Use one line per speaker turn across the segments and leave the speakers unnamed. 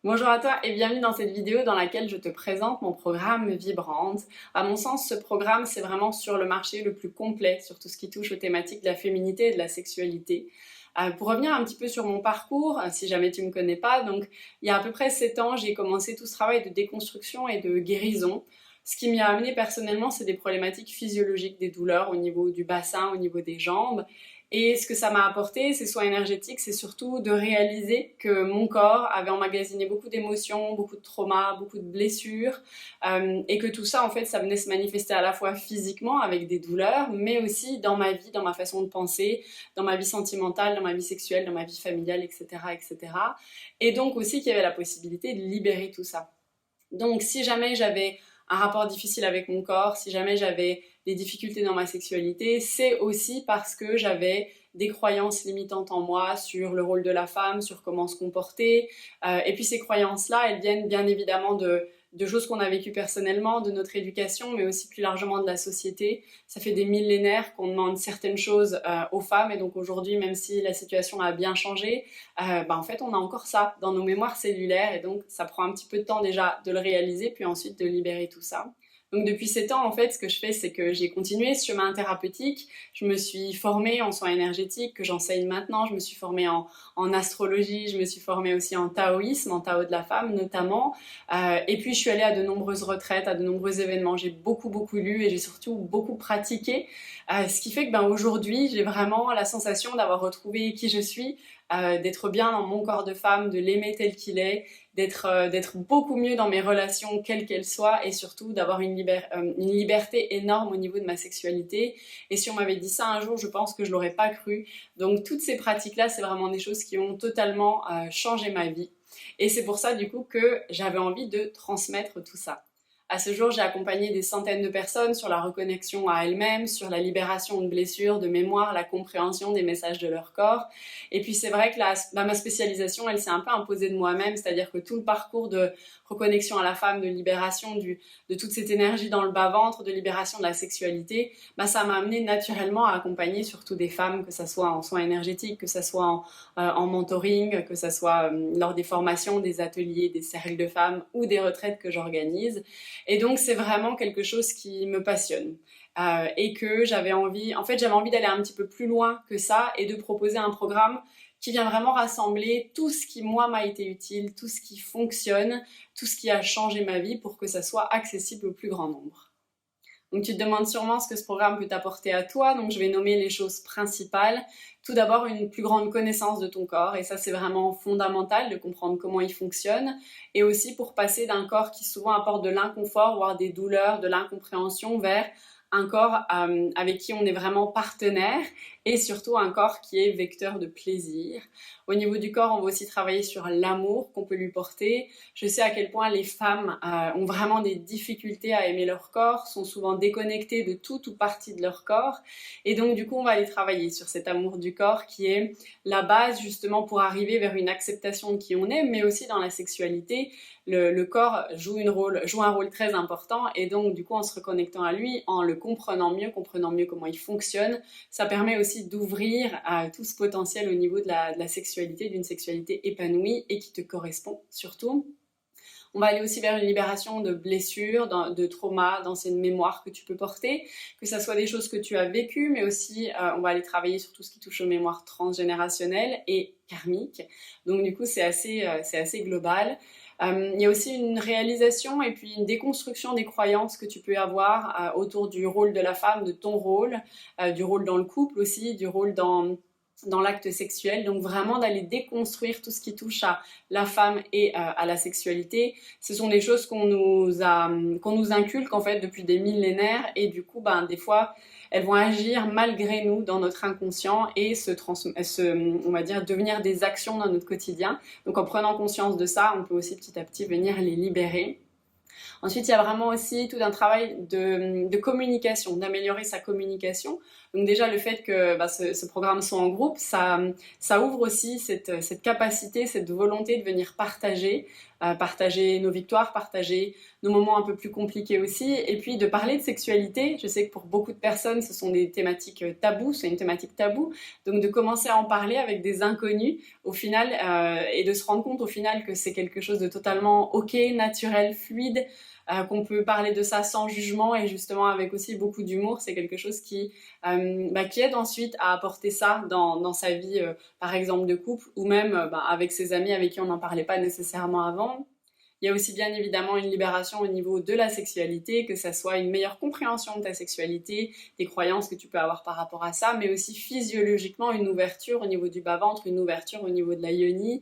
Bonjour à toi et bienvenue dans cette vidéo dans laquelle je te présente mon programme Vibrante. À mon sens, ce programme, c'est vraiment sur le marché le plus complet, sur tout ce qui touche aux thématiques de la féminité et de la sexualité. Pour revenir un petit peu sur mon parcours, si jamais tu ne me connais pas, donc il y a à peu près 7 ans, j'ai commencé tout ce travail de déconstruction et de guérison. Ce qui m'y a amené personnellement, c'est des problématiques physiologiques, des douleurs au niveau du bassin, au niveau des jambes. Et ce que ça m'a apporté, ces soins énergétiques, c'est surtout de réaliser que mon corps avait emmagasiné beaucoup d'émotions, beaucoup de traumas, beaucoup de blessures, et que tout ça, en fait, ça venait se manifester à la fois physiquement avec des douleurs, mais aussi dans ma vie, dans ma façon de penser, dans ma vie sentimentale, dans ma vie sexuelle, dans ma vie familiale, etc., etc. Et donc aussi qu'il y avait la possibilité de libérer tout ça. Donc, si jamais j'avais un rapport difficile avec mon corps, si jamais j'avais des difficultés dans ma sexualité, c'est aussi parce que j'avais des croyances limitantes en moi sur le rôle de la femme, sur comment se comporter. Et puis ces croyances-là, elles viennent bien évidemment de choses qu'on a vécues personnellement, de notre éducation, mais aussi plus largement de la société. Ça fait des millénaires qu'on demande certaines choses aux femmes, et donc aujourd'hui, même si la situation a bien changé, en fait, on a encore ça dans nos mémoires cellulaires, et donc ça prend un petit peu de temps déjà de le réaliser, puis ensuite de libérer tout ça. Donc depuis 7 ans, en fait, ce que je fais, c'est que j'ai continué ce chemin thérapeutique. Je me suis formée en soins énergétiques que j'enseigne maintenant. Je me suis formée en astrologie. Je me suis formée aussi en taoïsme, en Tao de la femme notamment. Et puis je suis allée à de nombreuses retraites, à de nombreux événements. J'ai beaucoup lu et j'ai surtout beaucoup pratiqué. Ce qui fait que aujourd'hui, j'ai vraiment la sensation d'avoir retrouvé qui je suis, d'être bien dans mon corps de femme, de l'aimer tel qu'il est, d'être beaucoup mieux dans mes relations, quelles qu'elles soient, et surtout d'avoir une liberté énorme au niveau de ma sexualité. Et si on m'avait dit ça un jour, je pense que je l'aurais pas cru. Donc toutes ces pratiques-là, c'est vraiment des choses qui ont totalement changé ma vie. Et c'est pour ça du coup que j'avais envie de transmettre tout ça. À ce jour, j'ai accompagné des centaines de personnes sur la reconnexion à elles-mêmes, sur la libération de blessures, de mémoire, la compréhension des messages de leur corps. Et puis c'est vrai que ma spécialisation, elle s'est un peu imposée de moi-même, c'est-à-dire que tout le parcours de reconnexion à la femme, de libération de toute cette énergie dans le bas-ventre, de libération de la sexualité, ça m'a amené naturellement à accompagner surtout des femmes, que ce soit en soins énergétiques, que ce soit en mentoring, que ce soit lors des formations, des ateliers, des cercles de femmes ou des retraites que j'organise. Et donc c'est vraiment quelque chose qui me passionne. Et que j'avais envie d'aller un petit peu plus loin que ça et de proposer un programme qui vient vraiment rassembler tout ce qui moi m'a été utile, tout ce qui fonctionne, tout ce qui a changé ma vie pour que ça soit accessible au plus grand nombre. Donc tu te demandes sûrement ce que ce programme peut t'apporter à toi, donc je vais nommer les choses principales. Tout d'abord, une plus grande connaissance de ton corps, et ça c'est vraiment fondamental de comprendre comment il fonctionne, et aussi pour passer d'un corps qui souvent apporte de l'inconfort, voire des douleurs, de l'incompréhension, vers un corps avec qui on est vraiment partenaire, et surtout un corps qui est vecteur de plaisir. Au niveau du corps, on va aussi travailler sur l'amour qu'on peut lui porter. Je sais à quel point les femmes ont vraiment des difficultés à aimer leur corps, sont souvent déconnectées de tout ou partie de leur corps, et donc du coup on va aller travailler sur cet amour du corps qui est la base justement pour arriver vers une acceptation de qui on est, mais aussi dans la sexualité. Le corps joue un rôle très important, et donc du coup en se reconnectant à lui, en le comprenant mieux comment il fonctionne, ça permet aussi d'ouvrir à tout ce potentiel au niveau de la sexualité, d'une sexualité épanouie et qui te correspond surtout. On va aller aussi vers une libération de blessures, de traumas, d'anciennes mémoires que tu peux porter, que ce soit des choses que tu as vécues, mais aussi on va aller travailler sur tout ce qui touche aux mémoires transgénérationnelles et karmiques. Donc du coup c'est assez global. Il y a aussi une réalisation et puis une déconstruction des croyances que tu peux avoir autour du rôle de la femme, de ton rôle, du rôle dans le couple aussi, du rôle dans l'acte sexuel, donc vraiment d'aller déconstruire tout ce qui touche à la femme et à la sexualité. Ce sont des choses qu'on nous inculque en fait depuis des millénaires, et du coup des fois elles vont agir malgré nous dans notre inconscient et on va dire devenir des actions dans notre quotidien. Donc en prenant conscience de ça, on peut aussi petit à petit venir les libérer. Ensuite, il y a vraiment aussi tout un travail de communication, d'améliorer sa communication, Donc déjà le fait que ce programme soit en groupe, ça ouvre aussi cette capacité, cette volonté de venir partager nos victoires, partager nos moments un peu plus compliqués aussi, et puis de parler de sexualité. Je sais que pour beaucoup de personnes, ce sont des thématiques tabous, c'est une thématique taboue, donc de commencer à en parler avec des inconnus au final, et de se rendre compte au final que c'est quelque chose de totalement ok, naturel, fluide, qu'on peut parler de ça sans jugement et justement avec aussi beaucoup d'humour. C'est quelque chose qui aide ensuite à apporter ça dans sa vie, par exemple de couple, ou même avec ses amis avec qui on n'en parlait pas nécessairement avant. Il y a aussi bien évidemment une libération au niveau de la sexualité, que ça soit une meilleure compréhension de ta sexualité, des croyances que tu peux avoir par rapport à ça, mais aussi physiologiquement une ouverture au niveau du bas-ventre, une ouverture au niveau de la yoni,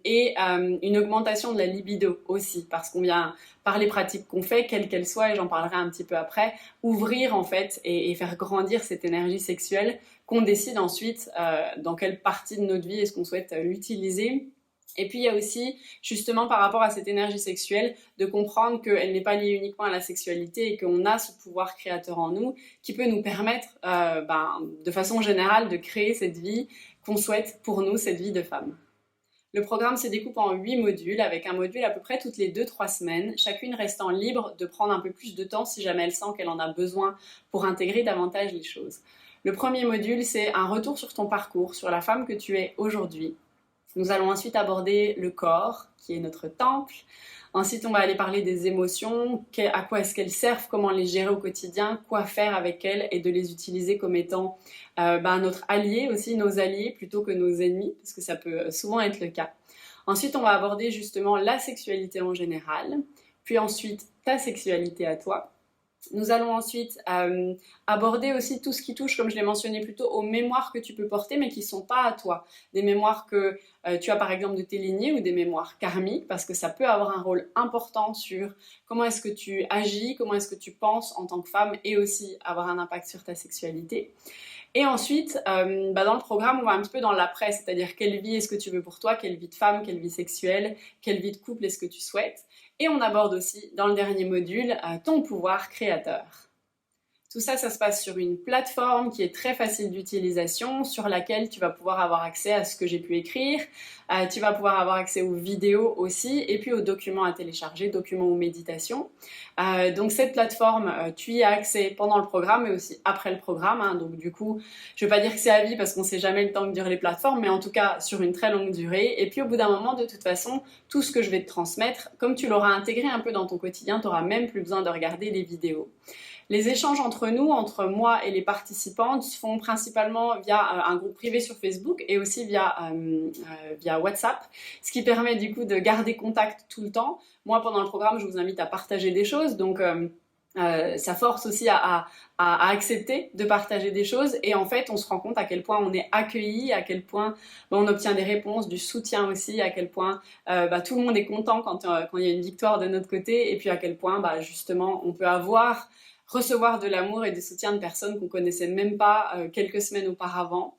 et une augmentation de la libido aussi, parce qu'on vient, par les pratiques qu'on fait, quelles qu'elles soient, et j'en parlerai un petit peu après, ouvrir en fait et faire grandir cette énergie sexuelle qu'on décide ensuite dans quelle partie de notre vie est-ce qu'on souhaite l'utiliser. Et puis il y a aussi, justement par rapport à cette énergie sexuelle, de comprendre qu'elle n'est pas liée uniquement à la sexualité et qu'on a ce pouvoir créateur en nous qui peut nous permettre, de façon générale, de créer cette vie qu'on souhaite pour nous, cette vie de femme. Le programme se découpe en 8 modules, avec un module à peu près toutes les 2-3 semaines, chacune restant libre de prendre un peu plus de temps si jamais elle sent qu'elle en a besoin pour intégrer davantage les choses. Le premier module, c'est un retour sur ton parcours, sur la femme que tu es aujourd'hui. Nous allons ensuite aborder le corps, qui est notre temple. Ensuite, on va aller parler des émotions, à quoi est-ce qu'elles servent, comment les gérer au quotidien, quoi faire avec elles et de les utiliser comme étant notre allié aussi, nos alliés plutôt que nos ennemis, parce que ça peut souvent être le cas. Ensuite, on va aborder justement la sexualité en général, puis ensuite ta sexualité à toi. Nous allons ensuite aborder aussi tout ce qui touche, comme je l'ai mentionné plus tôt, aux mémoires que tu peux porter mais qui ne sont pas à toi. Des mémoires que tu as par exemple de tes lignées ou des mémoires karmiques, parce que ça peut avoir un rôle important sur comment est-ce que tu agis, comment est-ce que tu penses en tant que femme et aussi avoir un impact sur ta sexualité. Et ensuite, dans le programme, on va un petit peu dans l'après, c'est-à-dire quelle vie est-ce que tu veux pour toi, quelle vie de femme, quelle vie sexuelle, quelle vie de couple est-ce que tu souhaites. Et on aborde aussi, dans le dernier module, ton pouvoir créateur. Tout ça, ça se passe sur une plateforme qui est très facile d'utilisation, sur laquelle tu vas pouvoir avoir accès à ce que j'ai pu écrire, tu vas pouvoir avoir accès aux vidéos aussi, et puis aux documents à télécharger, documents ou méditations. Donc cette plateforme, tu y as accès pendant le programme, mais aussi après le programme. Donc du coup, je ne vais pas dire que c'est à vie, parce qu'on ne sait jamais le temps que durent les plateformes, mais en tout cas sur une très longue durée. Et puis au bout d'un moment, de toute façon, tout ce que je vais te transmettre, comme tu l'auras intégré un peu dans ton quotidien, tu n'auras même plus besoin de regarder les vidéos. Les échanges entre nous, entre moi et les participantes, se font principalement via un groupe privé sur Facebook et aussi via WhatsApp, ce qui permet du coup de garder contact tout le temps. Moi, pendant le programme, je vous invite à partager des choses, donc ça force aussi à accepter de partager des choses et en fait on se rend compte à quel point on est accueilli, à quel point on obtient des réponses, du soutien aussi, à quel point tout le monde est content quand il y a une victoire de notre côté et puis à quel point justement on peut recevoir de l'amour et du soutien de personnes qu'on connaissait même pas quelques semaines auparavant.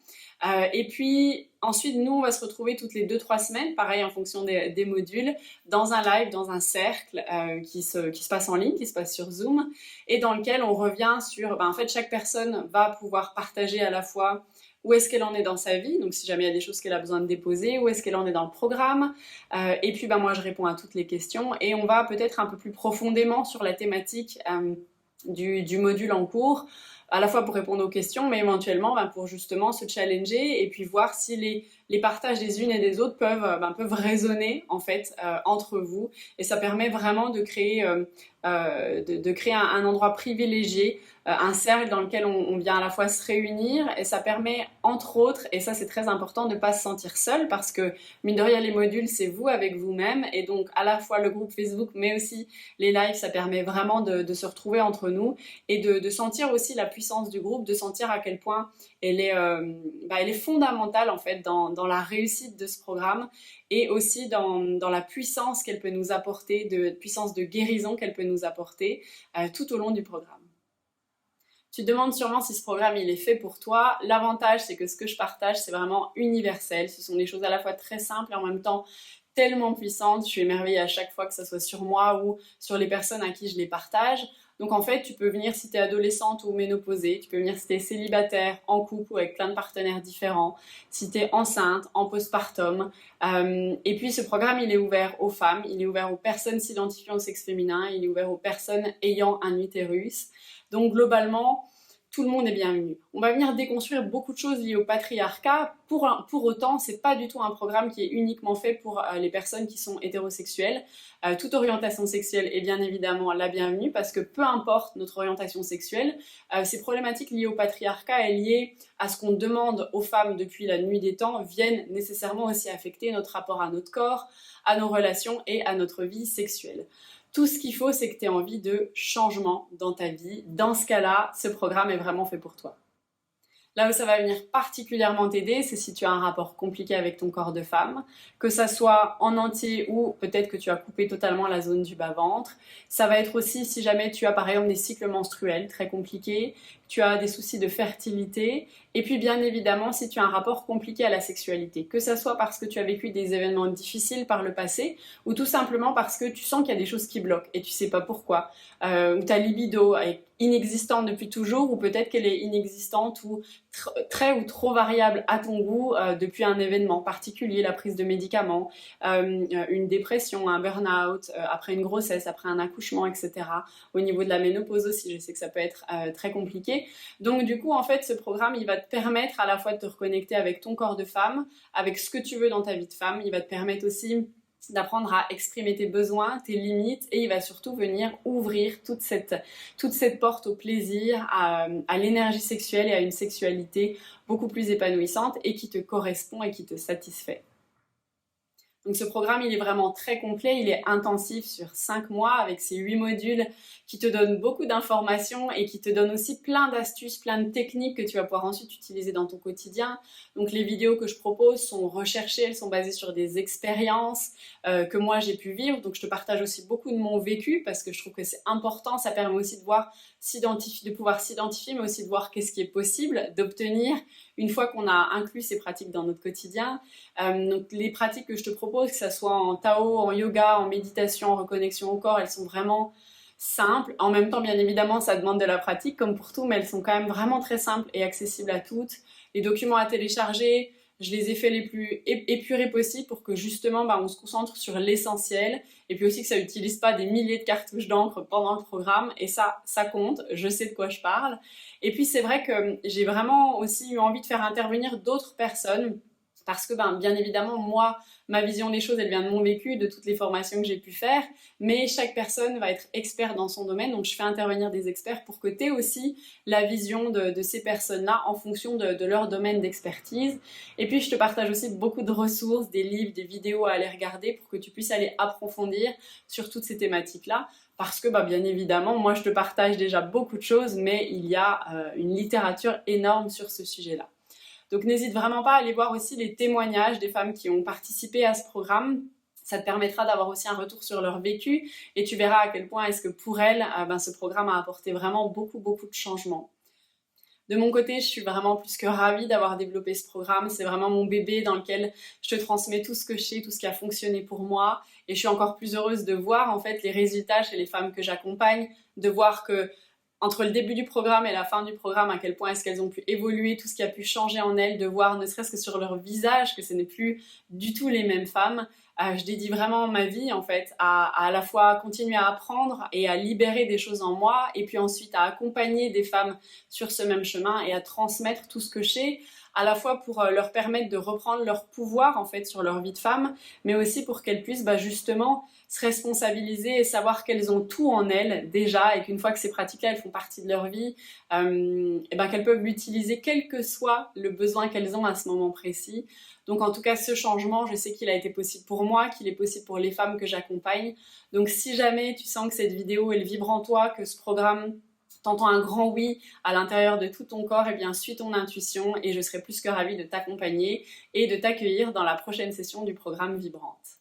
Et puis ensuite, nous, on va se retrouver toutes les 2-3 semaines, pareil en fonction des modules, dans un live, dans un cercle qui se passe en ligne, qui se passe sur Zoom, et dans lequel on revient sur, en fait, chaque personne va pouvoir partager à la fois où est-ce qu'elle en est dans sa vie, donc si jamais il y a des choses qu'elle a besoin de déposer, où est-ce qu'elle en est dans le programme, et puis moi je réponds à toutes les questions, et on va peut-être un peu plus profondément sur la thématique du module en cours, à la fois pour répondre aux questions, mais éventuellement pour justement se challenger et puis voir si les partages des unes et des autres peuvent résonner en fait entre vous. Et ça permet vraiment de créer un endroit privilégié, un cercle dans lequel on vient à la fois se réunir et ça permet entre autres, et ça c'est très important, de ne pas se sentir seul parce que mine de rien les modules c'est vous avec vous-même et donc à la fois le groupe Facebook mais aussi les lives ça permet vraiment de se retrouver entre nous et de sentir aussi la puissance du groupe, de sentir à quel point elle est fondamentale en fait dans la réussite de ce programme et aussi dans la puissance qu'elle peut nous apporter, puissance de guérison qu'elle peut nous apporter tout au long du programme. Tu te demandes sûrement si ce programme il est fait pour toi. L'avantage c'est que ce que je partage c'est vraiment universel. Ce sont des choses à la fois très simples et en même temps tellement puissantes. Je suis émerveillée à chaque fois que ce soit sur moi ou sur les personnes à qui je les partage. Donc en fait, tu peux venir si tu es adolescente ou ménopausée, tu peux venir si tu es célibataire, en couple ou avec plein de partenaires différents, si tu es enceinte, en postpartum. Et puis ce programme, il est ouvert aux femmes, il est ouvert aux personnes s'identifiant au sexe féminin, il est ouvert aux personnes ayant un utérus. Donc globalement, tout le monde est bienvenu. On va venir déconstruire beaucoup de choses liées au patriarcat. Pour autant, c'est pas du tout un programme qui est uniquement fait pour les personnes qui sont hétérosexuelles. Toute orientation sexuelle est bien évidemment la bienvenue parce que peu importe notre orientation sexuelle, ces problématiques liées au patriarcat et liées à ce qu'on demande aux femmes depuis la nuit des temps viennent nécessairement aussi affecter notre rapport à notre corps, à nos relations et à notre vie sexuelle. Tout ce qu'il faut, c'est que tu aies envie de changement dans ta vie. Dans ce cas-là, ce programme est vraiment fait pour toi. Là où ça va venir particulièrement t'aider, c'est si tu as un rapport compliqué avec ton corps de femme, que ça soit en entier ou peut-être que tu as coupé totalement la zone du bas-ventre. Ça va être aussi si jamais tu as par exemple des cycles menstruels très compliqués, tu as des soucis de fertilité, et puis bien évidemment si tu as un rapport compliqué à la sexualité, que ça soit parce que tu as vécu des événements difficiles par le passé, ou tout simplement parce que tu sens qu'il y a des choses qui bloquent et tu sais pas pourquoi, ou ta libido est inexistante depuis toujours, ou peut-être qu'elle est inexistante ou très ou trop variable à ton goût depuis un événement particulier, la prise de médicaments, une dépression, un burn-out, après une grossesse, après un accouchement, etc. Au niveau de la ménopause aussi, je sais que ça peut être très compliqué. Donc du coup, en fait, ce programme, il va te permettre à la fois de te reconnecter avec ton corps de femme, avec ce que tu veux dans ta vie de femme. Il va te permettre aussi d'apprendre à exprimer tes besoins, tes limites, et il va surtout venir ouvrir toute cette porte au plaisir, à l'énergie sexuelle et à une sexualité beaucoup plus épanouissante et qui te correspond et qui te satisfait. Donc ce programme, il est vraiment très complet, il est intensif sur 5 mois avec ses 8 modules qui te donnent beaucoup d'informations et qui te donnent aussi plein d'astuces, plein de techniques que tu vas pouvoir ensuite utiliser dans ton quotidien. Donc les vidéos que je propose sont recherchées, elles sont basées sur des expériences que moi j'ai pu vivre. Donc je te partage aussi beaucoup de mon vécu parce que je trouve que c'est important, ça permet aussi de pouvoir s'identifier, mais aussi de voir qu'est-ce qui est possible d'obtenir une fois qu'on a inclus ces pratiques dans notre quotidien. Donc les pratiques que je te propose, que ce soit en Tao, en yoga, en méditation, en reconnexion au corps, elles sont vraiment simples. En même temps, bien évidemment, ça demande de la pratique comme pour tout, mais elles sont quand même vraiment très simples et accessibles à toutes. Les documents à télécharger, je les ai fait les plus épurés possibles pour que justement on se concentre sur l'essentiel et puis aussi que ça n'utilise pas des milliers de cartouches d'encre pendant le programme et ça compte, je sais de quoi je parle. Et puis c'est vrai que j'ai vraiment aussi eu envie de faire intervenir d'autres personnes parce que bien évidemment moi ma vision des choses elle vient de mon vécu, de toutes les formations que j'ai pu faire, mais chaque personne va être expert dans son domaine, donc je fais intervenir des experts pour que tu aies aussi la vision de ces personnes-là en fonction de leur domaine d'expertise. Et puis je te partage aussi beaucoup de ressources, des livres, des vidéos à aller regarder pour que tu puisses aller approfondir sur toutes ces thématiques-là. Parce que bien évidemment, moi je te partage déjà beaucoup de choses, mais il y a une littérature énorme sur ce sujet-là. Donc n'hésite vraiment pas à aller voir aussi les témoignages des femmes qui ont participé à ce programme. Ça te permettra d'avoir aussi un retour sur leur vécu et tu verras à quel point est-ce que pour elles, ce programme a apporté vraiment beaucoup de changements. De mon côté, je suis vraiment plus que ravie d'avoir développé ce programme. C'est vraiment mon bébé dans lequel je te transmets tout ce que je sais, tout ce qui a fonctionné pour moi. Et je suis encore plus heureuse de voir en fait les résultats chez les femmes que j'accompagne, de voir que entre le début du programme et la fin du programme, à quel point est-ce qu'elles ont pu évoluer, tout ce qui a pu changer en elles, de voir ne serait-ce que sur leur visage que ce n'est plus du tout les mêmes femmes. Je dédie vraiment ma vie en fait à la fois continuer à apprendre et à libérer des choses en moi et puis ensuite à accompagner des femmes sur ce même chemin et à transmettre tout ce que je sais, à la fois pour leur permettre de reprendre leur pouvoir en fait sur leur vie de femme, mais aussi pour qu'elles puissent justement se responsabiliser et savoir qu'elles ont tout en elles déjà et qu'une fois que ces pratiques-là elles font partie de leur vie, qu'elles peuvent l'utiliser quel que soit le besoin qu'elles ont à ce moment précis. Donc en tout cas ce changement, je sais qu'il a été possible pour moi, qu'il est possible pour les femmes que j'accompagne. Donc si jamais tu sens que cette vidéo elle vibre en toi, que ce programme t'entends un grand oui à l'intérieur de tout ton corps, suis ton intuition et je serai plus que ravie de t'accompagner et de t'accueillir dans la prochaine session du programme Vibrante.